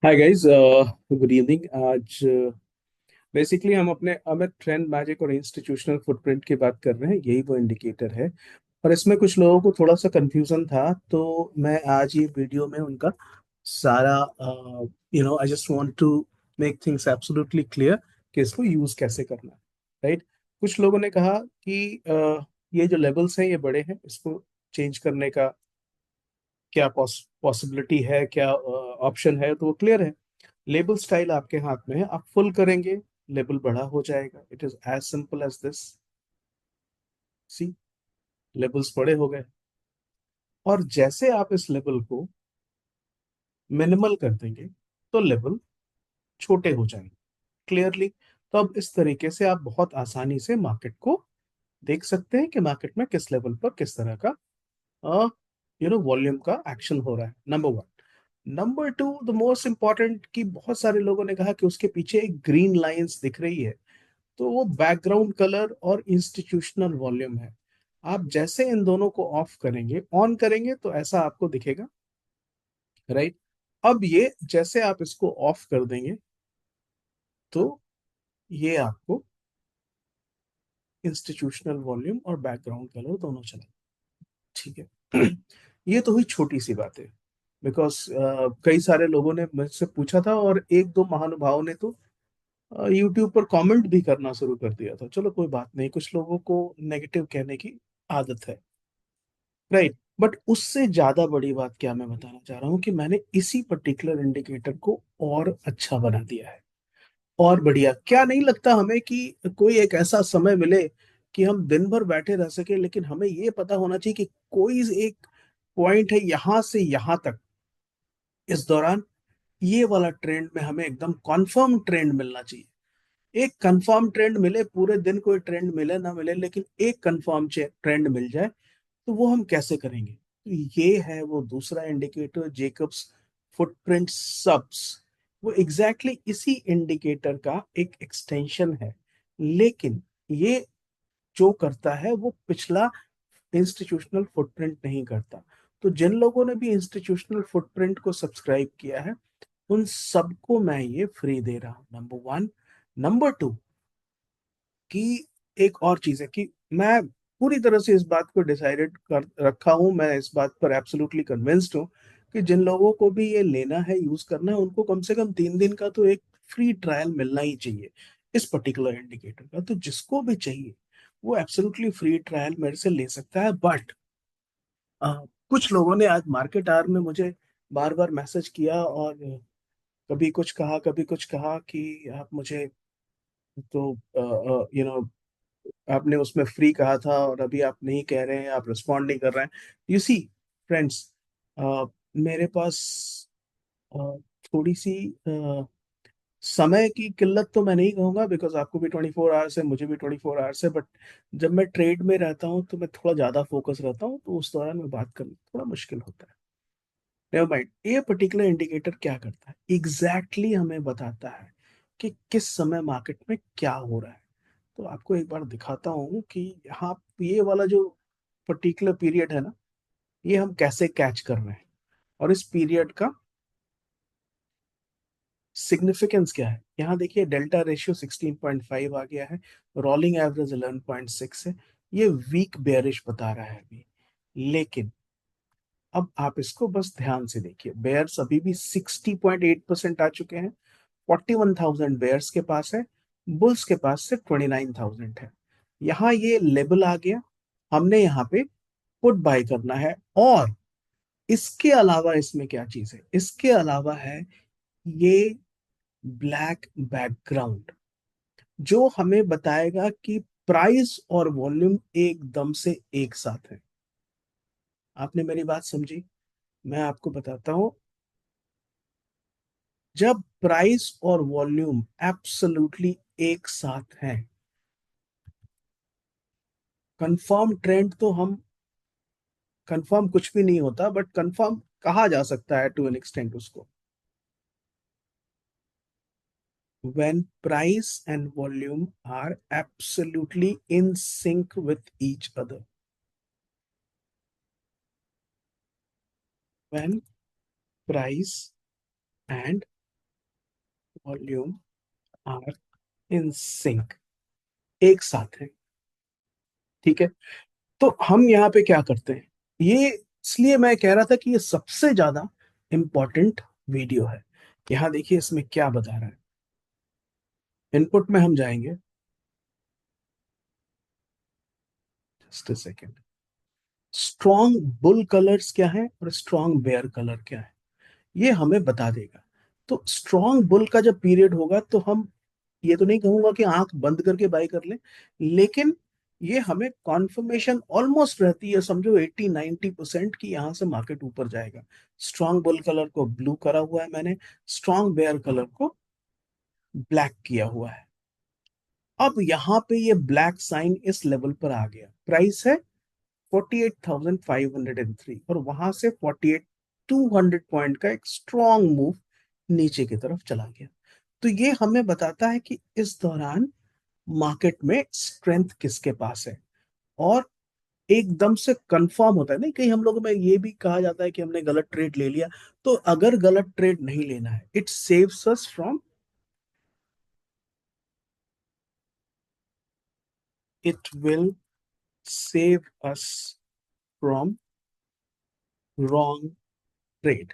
Hi guys, good evening. आज basically हम अपने अमित ट्रेंड मैजिक और इंस्टीट्यूशनल फुटप्रिंट की बात कर रहे हैं। यही वो इंडिकेटर है और इसमें कुछ लोगों को थोड़ा सा कंफ्यूजन था, तो मैं आज ये वीडियो में उनका सारा I just want to make things absolutely clear कि इसको यूज कैसे करना है। राइट। कुछ लोगों ने कहा कि ये जो लेवल्स हैं ये बड़े हैं, इसको चेंज करने का क्या पॉसिबिलिटी है, क्या ऑप्शन है, तो वो क्लियर है। लेबल स्टाइल आपके हाथ में है, आप फुल करेंगे, लेबल बड़ा हो जाएगा। It is as simple as this. See, labels बड़े हो गए। और जैसे आप इस लेबल को मिनिमल कर देंगे तो लेबल छोटे हो जाएंगे। क्लियरली। तो अब इस तरीके से आप बहुत आसानी से मार्केट को देख सकते हैं कि मार्केट में किस लेवल पर किस तरह का वॉल्यूम का एक्शन हो रहा है। Number one. Number two, the most important, कि बहुत सारे लोगों ने कहा कि उसके पीछे एक ग्रीन लाइंस दिख रही है, तो वो बैकग्राउंड कलर और इंस्टीट्यूशनल वॉल्यूम है। आप जैसे इन दोनों को ऑफ करेंगे, ऑन करेंगे, तो ऐसा आपको दिखेगा। राइट। अब ये जैसे आप इसको ऑफ कर देंगे तो ये आपको इंस्टीट्यूशनल वॉल्यूम और बैकग्राउंड कलर दोनों चला। ठीक है। ये तो हुई छोटी सी बात है। बिकॉज कई सारे लोगों ने मुझसे पूछा था और एक दो महानुभावों ने तो यूट्यूब पर कमेंट भी करना शुरू कर दिया था। चलो कोई बात नहीं, कुछ लोगों को नेगेटिव कहने की आदत है। राइट। बट उससे ज्यादा बड़ी बात क्या मैं बताना चाह रहा हूँ कि मैंने इसी पर्टिकुलर इंडिकेटर को और अच्छा बना दिया है। और बढ़िया क्या नहीं लगता हमें कि कोई एक ऐसा समय मिले कि हम दिन भर बैठे रह सके, लेकिन हमें ये पता होना चाहिए कि कोई एक पॉइंट है यहां से यहां तक, इस दौरान ये वाला ट्रेंड में हमें एकदम कंफर्म ट्रेंड मिलना चाहिए। एक कंफर्म ट्रेंड मिले, पूरे दिन कोई ट्रेंड मिले ना मिले, लेकिन एक कंफर्म ट्रेंड मिल जाए, तो वो हम कैसे करेंगे? तो ये है वो दूसरा इंडिकेटर, जेकब्स फुटप्रिंट सब्स। वो एग्जैक्टली exactly इसी इंडिकेटर का एक एक्सटेंशन है, लेकिन ये जो करता है वो पिछला इंस्टीट्यूशनल फुटप्रिंट नहीं करता। तो जिन लोगों ने भी इंस्टीट्यूशनल फुटप्रिंट को सब्सक्राइब किया है, उन सबको मैं ये फ्री दे रहा हूं। Number one. नंबर टू, कि एक और चीज है कि मैं पूरी तरह से इस बात को डिसाइडेड कर रखा हूं, मैं इस बात पर एब्सोल्युटली कन्विंस्ड हूं कि जिन लोगों को भी ये लेना है, यूज करना है, उनको कम से कम 3 दिन का तो एक फ्री ट्रायल मिलना ही चाहिए इस पर्टिकुलर इंडिकेटर का। तो जिसको भी चाहिए वो एब्सोल्युटली फ्री ट्रायल मेरे से ले सकता है। बट कुछ लोगों ने आज मार्केट आवर में मुझे बार बार मैसेज किया और कभी कुछ कहा, कभी कुछ कहा कि आप मुझे तो आपने उसमें फ्री कहा था और अभी आप नहीं कह रहे हैं, आप रिस्पॉन्ड नहीं कर रहे हैं। यू सी फ्रेंड्स, मेरे पास अ, थोड़ी सी समय की किल्लत तो मैं नहीं कहूंगा, बिकॉज आपको भी 24 आवर्स है, मुझे भी 24 आवर्स है। बट जब मैं ट्रेड में रहता हूँ तो मैं थोड़ा ज्यादा फोकस रहता हूँ, तो उस दौरान में बात करना थोड़ा मुश्किल होता है। नेवर माइंड, ये पर्टिकुलर इंडिकेटर क्या करता है, एग्जैक्टली हमें बताता है कि किस समय मार्केट में क्या हो रहा है। तो आपको एक बार दिखाता हूँ कि यहाँ ये वाला जो पर्टिकुलर पीरियड है ना, ये हम कैसे कैच कर रहे हैं और इस पीरियड का सिग्निफिकेंस क्या है। यहाँ देखिए, डेल्टा रेशियो 16.5 आ गया है, रोलिंग एवरेज 11.6 है। ये वीक बेयरिश बता रहा है अभी। लेकिन अब आप इसको बस ध्यान से देखिए, बेयर्स अभी भी 60.8% आ चुके हैं। 41,000 बेयर्स के पास है, बुल्स के पास से 29,000 है। यहाँ ये लेवल आ गया, हमने यहाँ पे पुट बाय करना है। और इसके अलावा इसमें क्या चीज है, इसके अलावा है ये ब्लैक बैकग्राउंड, जो हमें बताएगा कि प्राइस और वॉल्यूम एकदम से एक साथ है। आपने मेरी बात समझी? मैं आपको बताता हूं। जब प्राइस और वॉल्यूम एब्सोल्युटली एक साथ है, कंफर्म ट्रेंड तो हम, कंफर्म कुछ भी नहीं होता, बट कंफर्म कहा जा सकता है टू एन एक्सटेंट उसको, when price and volume are absolutely in sync with each other. When price and volume are in sync, एक साथ है। ठीक है, तो हम यहाँ पे क्या करते हैं, ये इसलिए मैं कह रहा था कि ये सबसे ज्यादा इंपॉर्टेंट वीडियो है। यहाँ देखिए इसमें क्या बता रहा है। इनपुट में हम जाएंगे, just a second. Strong bull colours क्या है और स्ट्रॉन्ग बेयर कलर क्या है, ये हमें बता देगा। तो स्ट्रॉन्ग बुल का जब पीरियड होगा तो हम, ये तो नहीं कहूंगा कि आंख बंद करके बाई कर लें, लेकिन ये हमें कॉन्फर्मेशन ऑलमोस्ट रहती है, समझो 80-90% की यहाँ से मार्केट ऊपर जाएगा। स्ट्रॉन्ग बुल कलर को ब्लू करा हुआ है मैंने, स्ट्रॉन्ग बेयर कलर को ब्लैक किया हुआ है। अब यहाँ पे ये ब्लैक साइन इस लेवल पर आ गया, प्राइस है 48,503, और वहां से 48,200 पॉइंट का एक स्ट्रॉन्ग मूव नीचे की तरफ चला गया। तो ये हमें बताता है कि इस दौरान मार्केट में स्ट्रेंथ किसके पास है, और एकदम से कंफर्म होता है। नहीं, कहीं हम लोगों में ये भी कहा जाता है कि हमने गलत ट्रेड ले लिया, तो अगर गलत ट्रेड नहीं लेना है, it saves us from, it will save us from wrong trade.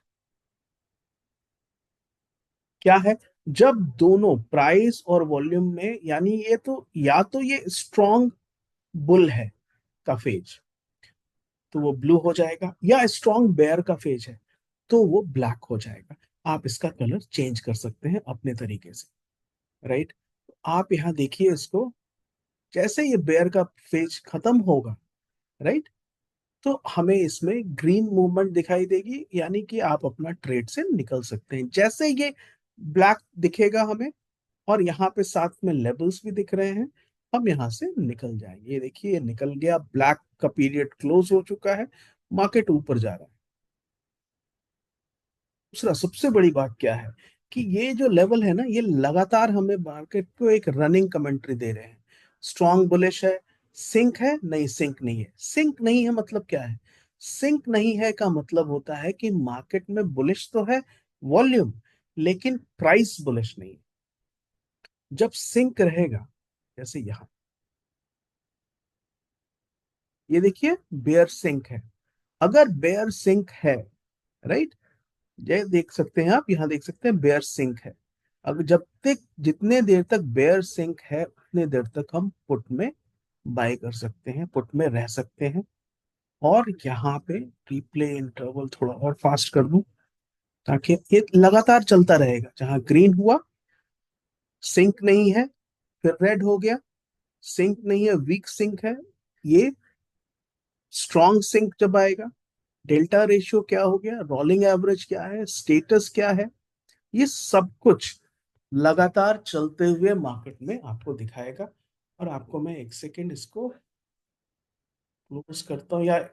क्या है, जब दोनों प्राइस और वॉल्यूम में, यानी ये तो या तो ये स्ट्रॉन्ग बुल है का फेज, तो वो ब्लू हो जाएगा, या स्ट्रॉन्ग बेयर का फेज है तो वो ब्लैक हो जाएगा। आप इसका कलर चेंज कर सकते हैं अपने तरीके से, राइट। आप यहाँ देखिए इसको, जैसे ये बेयर का फेज खत्म होगा, राइट, तो हमें इसमें ग्रीन मूवमेंट दिखाई देगी, यानी कि आप अपना ट्रेड से निकल सकते हैं। जैसे ये ब्लैक दिखेगा हमें, और यहाँ पे साथ में लेबल्स भी दिख रहे हैं, हम यहाँ से निकल जाएंगे। ये देखिए, ये निकल गया, ब्लैक का पीरियड क्लोज हो चुका है, मार्केट ऊपर जा रहा है। दूसरा सबसे बड़ी बात क्या है, कि ये जो लेवल है ना, ये लगातार हमें मार्केट को एक रनिंग कमेंट्री दे रहे हैं। स्ट्रॉन्ग बुलिश है, सिंक है, नहीं सिंक नहीं है। सिंक नहीं है मतलब क्या है, सिंक नहीं है का मतलब होता है कि मार्केट में बुलिश तो है वॉल्यूम, लेकिन प्राइस बुलिश नहीं है। जब सिंक रहेगा, जैसे यहां, ये देखिए बेयर सिंक है। अगर बेयर सिंक है, राइट, ये देख सकते हैं आप, यहां देख सकते हैं बेयर सिंक है। अब जब तक, जितने देर तक बेयर सिंक है, उतने देर तक हम पुट में बाय कर सकते हैं, पुट में रह सकते हैं। और यहाँ पे रिप्ले इंटरवल थोड़ा और फास्ट कर दूं, ताकि ये लगातार चलता रहेगा। जहां ग्रीन हुआ, सिंक नहीं है, फिर रेड हो गया, सिंक नहीं है, वीक सिंक है, ये स्ट्रॉन्ग सिंक जब आएगा, डेल्टा रेशियो क्या हो गया, रोलिंग एवरेज क्या है, स्टेटस क्या है, ये सब कुछ लगातार चलते हुए मार्केट में आपको दिखाएगा। और आपको मैं एक सेकेंड इसको क्लोज करता हूँ, या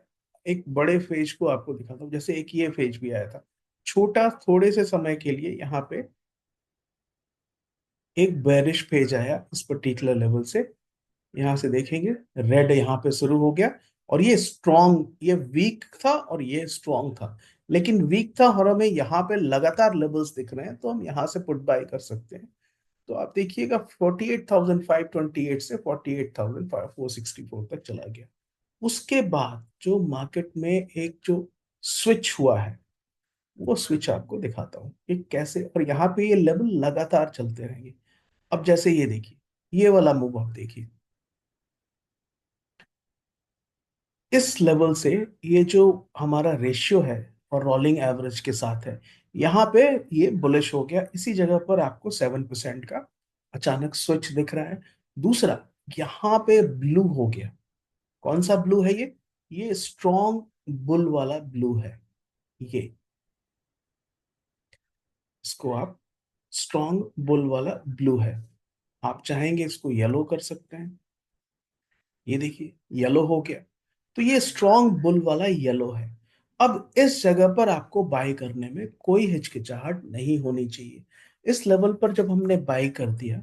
एक बड़े फेज को आपको दिखाता हूँ। जैसे एक ये फेज भी आया था, छोटा, थोड़े से समय के लिए यहाँ पे एक बेरिश फेज आया इस पर्टिकुलर लेवल से। यहाँ से देखेंगे, रेड यहाँ पे शुरू हो गया, और ये स्ट्रॉन्ग, ये वीक था और ये स्ट्रॉन्ग था। लेकिन वीक था और हमें यहाँ पे लगातार लेवल्स दिख रहे हैं, तो हम यहाँ से पुट बाय कर सकते हैं। तो आप देखिएगा 48,528 से 48,464 तक चला गया। उसके बाद जो मार्केट में एक जो स्विच हुआ है, वो स्विच आपको दिखाता हूँ कि कैसे, और यहाँ पे ये लेवल लगातार चलते रहेंगे। अब जैसे ये देखिए, ये वाला मूव आप देखिए, इस लेवल से ये जो हमारा रेशियो है और रोलिंग एवरेज के साथ है, यहाँ पे ये बुलिश हो गया। इसी जगह पर आपको 7% का अचानक स्विच दिख रहा है। दूसरा, यहाँ पे ब्लू हो गया। कौन सा ब्लू है ये स्ट्रॉन्ग बुल वाला ब्लू है। ये, इसको आप, स्ट्रॉन्ग बुल वाला ब्लू है। आप चाहेंगे इसको येलो कर सकते हैं, ये देखिए येलो हो गया। तो ये स्ट्रॉन्ग बुल वाला येलो है। अब इस जगह पर आपको बाय करने में कोई हिचकिचाहट नहीं होनी चाहिए। इस लेवल पर जब हमने बाय कर दिया,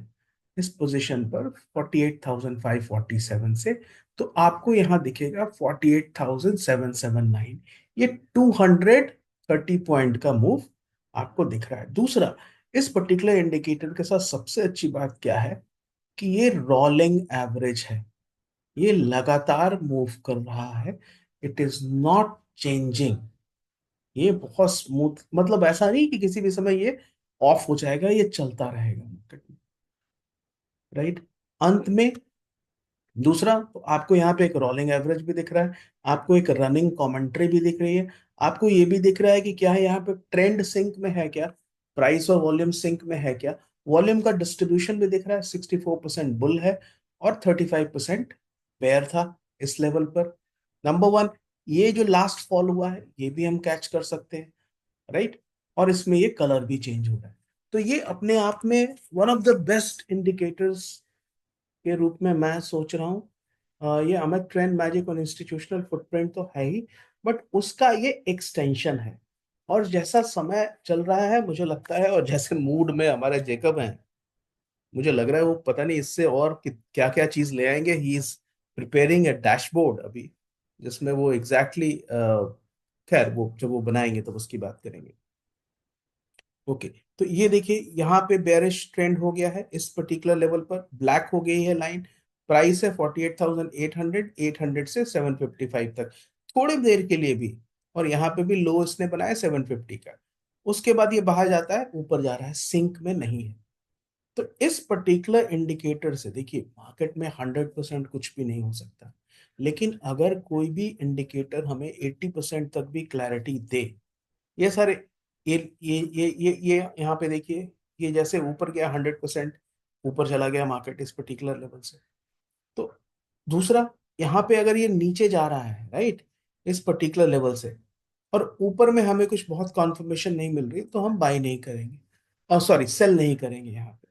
इस पोजीशन पर 48,547 से, तो आपको यहां दिखेगा 48,779। ये 230 पॉइंट का मूव आपको दिख रहा है। दूसरा, इस पर्टिकुलर इंडिकेटर के साथ सबसे अच्छी बात क्या है कि ये रोलिंग एवरेज है, ये लगातार मूव कर रहा है, इट इज नॉट चेंजिंग। ये बहुत स्मूथ, मतलब ऐसा नहीं कि किसी भी समय ये ऑफ हो जाएगा, ये चलता रहेगा मार्केट में, राइट। अंत में दूसरा, तो आपको यहाँ पे एक रोलिंग एवरेज भी दिख रहा है, आपको एक रनिंग कमेंट्री भी दिख रही है, आपको ये भी दिख रहा है कि क्या है यहाँ पे ट्रेंड सिंक में है क्या, प्राइस और वॉल्यूम सिंक में है क्या। वॉल्यूम का डिस्ट्रीब्यूशन भी दिख रहा है, 64% बुल है और 35% बेयर था इस लेवल पर। नंबर वन, ये जो लास्ट फॉल हुआ है ये भी हम कैच कर सकते हैं, राइट। और इसमें ये कलर भी चेंज हो रहा है। तो ये अपने आप में one of the best indicators के रूप में मैं सोच रहा हूँ। ये अमित ट्रेंड मैजिक और इंस्टीट्यूशनल फुटप्रिंट तो है ही, बट उसका ये एक्सटेंशन है। और जैसा समय चल रहा है मुझे लगता है, और जैसे मूड में हमारे जेकब हैं, मुझे लग रहा है वो पता नहीं इससे और क्या क्या चीज ले आएंगे। He is preparing A dashboard अभी, जिसमें वो एग्जैक्टली खैर वो जब वो बनाएंगे तब उसकी बात करेंगे। ओके, तो ये देखिए यहाँ पे बेरिश ट्रेंड हो गया है इस पर्टिकुलर लेवल पर, ब्लैक हो गई है लाइन। प्राइस है 48,800, 800 से 755 तक, थोड़ी देर के लिए भी। और यहाँ पे भी लो इसने बनाया 750 का। उसके बाद ये बाहर जाता है, ऊपर जा रहा है, सिंक में नहीं है। तो इस पर्टिकुलर इंडिकेटर से देखिए, मार्केट में 100% कुछ भी नहीं हो सकता, लेकिन अगर कोई भी इंडिकेटर हमें 80% तक भी क्लैरिटी दे, ये सारे, ये यहाँ पे देखिए, ये जैसे ऊपर गया 100% ऊपर चला गया मार्केट इस पर्टिकुलर लेवल से। तो दूसरा, यहाँ पे अगर ये नीचे जा रहा है, राइट, इस पर्टिकुलर लेवल से, और ऊपर में हमें कुछ बहुत कॉन्फर्मेशन नहीं मिल रही, तो हम बाई नहीं करेंगे, और सॉरी सेल नहीं करेंगे यहाँ पे।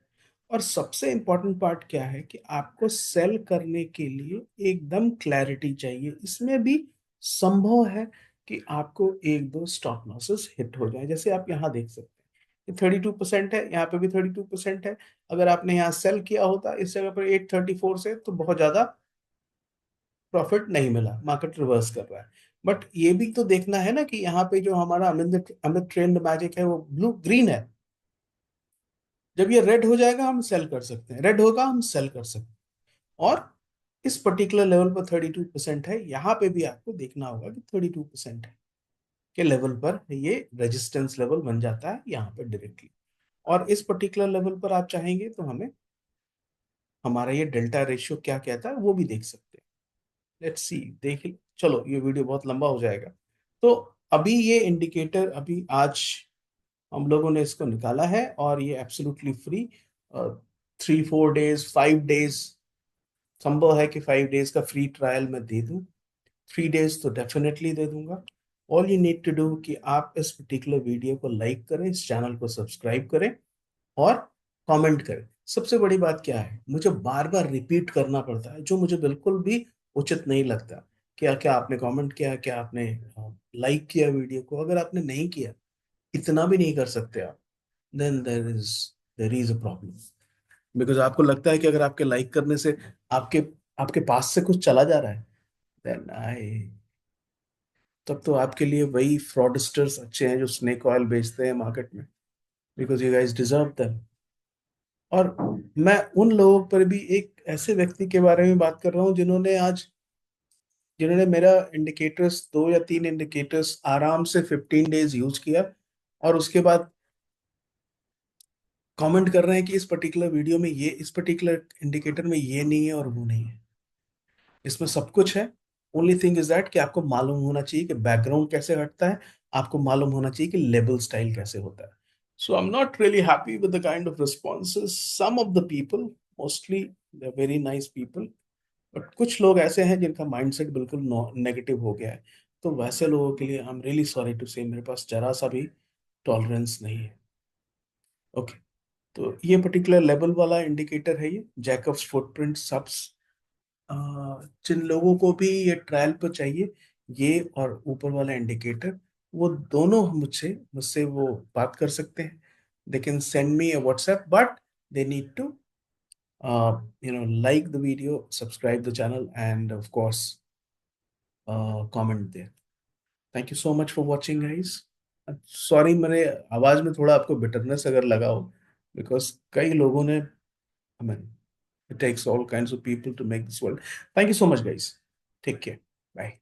और सबसे इंपॉर्टेंट पार्ट क्या है कि आपको सेल करने के लिए एकदम क्लैरिटी चाहिए। इसमें भी संभव है कि आपको एक दो स्टॉप लॉसेस हिट हो जाए, जैसे आप यहाँ देख सकते हैं 32% है, यहाँ पे भी 32% है। अगर आपने यहाँ सेल किया होता इस जगह पर 834 से, तो बहुत ज्यादा प्रॉफिट नहीं मिला, मार्केट रिवर्स कर रहा है। बट ये भी तो देखना है ना कि यहाँ पे जो हमारा अमित अमित ट्रेंड मैजिक है वो ब्लू ग्रीन है। जब ये रेड हो जाएगा हम सेल कर सकते हैं, रेड होगा हम सेल कर सकते हैं। और इस पर्टिकुलर लेवल पर 32% है, यहाँ पे भी आपको देखना होगा कि 32% है के लेवल पर ये रेजिस्टेंस लेवल बन जाता है यहाँ पर डायरेक्टली। और इस पर्टिकुलर लेवल पर आप चाहेंगे तो हमें हमारा ये डेल्टा रेशियो क्या कहता है वो भी देख सकते हैं। लेट्स सी, देख, चलो ये वीडियो बहुत लंबा हो जाएगा। तो अभी ये इंडिकेटर अभी आज हम लोगों ने इसको निकाला है, और ये एब्सोल्युटली फ्री, 3 4 डेज 5 डेज, संभव है कि 5 डेज का फ्री ट्रायल मैं दे दूं, 3 डेज तो डेफिनेटली दे दूंगा। All you need to do कि आप इस पर्टिकुलर वीडियो को लाइक करें, इस चैनल को सब्सक्राइब करें और कमेंट करें। सबसे बड़ी बात क्या है, मुझे बार बार रिपीट करना पड़ता है, जो मुझे बिल्कुल भी उचित नहीं लगता। क्या क्या आपने कमेंट किया, क्या आपने लाइक किया वीडियो को? अगर आपने नहीं किया, इतना भी नहीं कर सकते आप, then there is a problem. Because आपको लगता है कि अगर आपके लाइक करने से आपके आपके पास से कुछ चला जा रहा है, देन आई तब तो आपके लिए वही फ्रॉडस्टर्स अच्छे हैं जो स्नेक ऑयल बेचते हैं मार्केट में, because you guys deserve them. और मैं उन लोगों पर भी एक ऐसे व्यक्ति के बारे में बात कर रहा हूँ जिन्होंने मेरा इंडिकेटर्स, 2 या 3 इंडिकेटर्स आराम से 15 डेज यूज किया, और उसके बाद कमेंट कर रहे हैं कि इस पर्टिकुलर वीडियो में ये, इस पर्टिकुलर इंडिकेटर में ये नहीं है और वो नहीं है। इसमें सब कुछ है। ओनली थिंग इज दैट कि आपको मालूम होना चाहिए कि बैकग्राउंड कैसे हटता है, आपको मालूम होना चाहिए कि लेबल स्टाइल कैसे होता है। So I am not really happy with the kind of responses some of the people, mostly they are very nice people, but कुछ लोग ऐसे हैं जिनका माइंडसेट बिल्कुल नेगेटिव हो गया है। तो वैसे लोगों के लिए I am really sorry to say, मेरे पास जरा सा भी टॉलरेंस नहीं है। ओके, तो ये पर्टिकुलर लेवल वाला इंडिकेटर है, ये जैकब्स फुटप्रिंट सब्स। जिन लोगों को भी ये ट्रायल पर चाहिए, ये और ऊपर वाला इंडिकेटर, वो दोनों मुझसे मुझसे वो बात कर सकते हैं। They can send me a WhatsApp, but they need to like the video, subscribe the channel, and of course comment there. Thank you so much for watching, guys. Sorry, मेरे आवाज में थोड़ा आपको बिटरनेस अगर लगा हो, बिकॉज कई लोगों ने, I mean, it takes all kinds of people to make this world. Thank you so much guys. Take care. Bye.